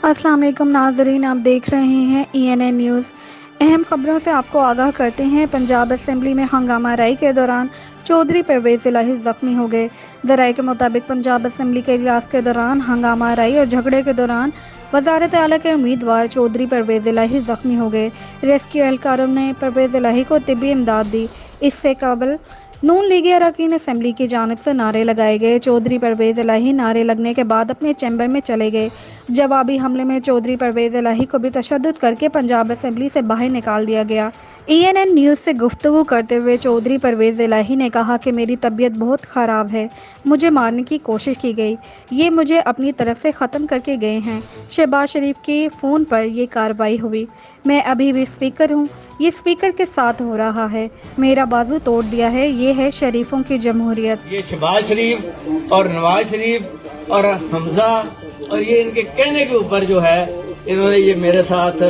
अस्सलाम वालेकुम नाज़रीन, आप देख रहे हैं ENN न्यूज़। अहम खबरों से आपको आगाह करते हैं। पंजाब असेंबली में हंगामा राई के दौरान चौधरी परवेज़ इलाही ज़ख्मी हो गए। ज़राए के मुताबिक पंजाब असेंबली के इजलास के दौरान हंगामा राई और झगड़े के दौरान वज़ारत आला के उम्मीदवार चौधरी परवेज़ इलाही ज़ख्मी हो गए। रेस्क्यू एहलकारों ने परवेज़ इलाही को तिब्बी इमदाद दी। इससे कबल नून लीगी अरकान असेंबली की जानिब से नारे लगाए गए। चौधरी परवेज़ इलाही नारे लगने के बाद अपने चैम्बर में चले गए। जवाबी हमले में चौधरी परवेज़ इलाही को भी तशद्दुद करके पंजाब असेंबली से बाहर निकाल दिया गया। ENN न्यूज़ से गुफ्तगू करते हुए चौधरी परवेज़ इलाही ने कहा कि मेरी तबीयत बहुत ख़राब है, मुझे मारने की कोशिश की गई, ये मुझे अपनी तरफ से ख़त्म करके गए हैं। शहबाज शरीफ के फ़ोन पर यह कार्रवाई हुई। मैं अभी भी स्पीकर हूँ, ये स्पीकर के साथ हो रहा है, मेरा बाजू तोड़ दिया है, ये है शरीफों की जमहूरियत। ये शहबाज शरीफ और नवाज शरीफ और हमजा और ये इनके कहने के ऊपर जो है इन्होंने ये मेरे साथ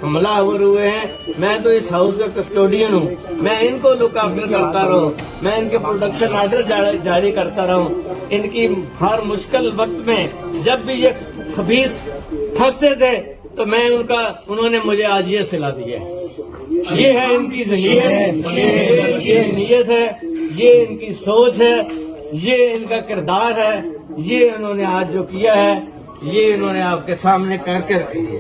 हमला हुए हैं। मैं तो इस हाउस का कस्टोडियन हूँ, मैं इनको लुक आफ्टर करता रहूँ, मैं इनके प्रोडक्शन आर्डर जारी करता रहूँ। इनकी हर मुश्किल वक्त में जब भी ये खबीस फंसते थे तो मैं उन्होंने मुझे आज ये सिला दिया है। ये है इनकी ये नीयत है, ये इनकी सोच है, ये इनका किरदार है, ये इन्होंने आज जो किया है ये इन्होंने आपके सामने करके रखी है।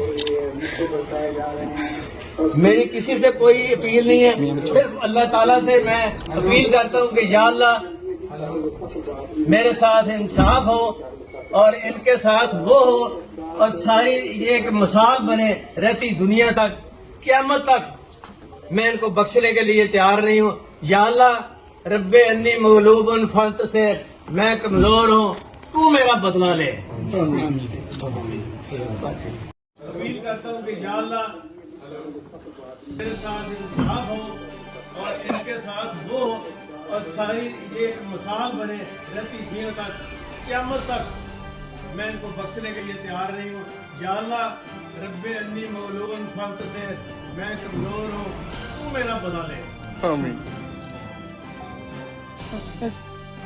मेरी किसी से कोई अपील नहीं है, सिर्फ अल्लाह ताला से मैं अपील करता हूँ कि या अल्लाह मेरे साथ इंसाफ हो और इनके साथ वो हो और सारी ये एक मिसाल बने रहती दुनिया तक, क़यामत तक। मैं इनको बख्शने के लिए तैयार नहीं हूँ। या अल्लाह रब्बे अन्नी मगलूबुन फंत से मैं कमजोर हूँ, तू मेरा बदला ले। अपील करता हूँ कि या अल्लाह मेरे साथ इंसाफ हो और इनके साथ वो हो और सारी ये एक मिसाल बने रहती दुनिया तक, क़यामत तक। मैं इनको बख्शने के लिए तैयार नहीं हूँ। या अल्लाह रब्बे अन्नी मगलूबुन फंत से मैं कमजोर हूँ, तू मेरा बदला ले। आमीन।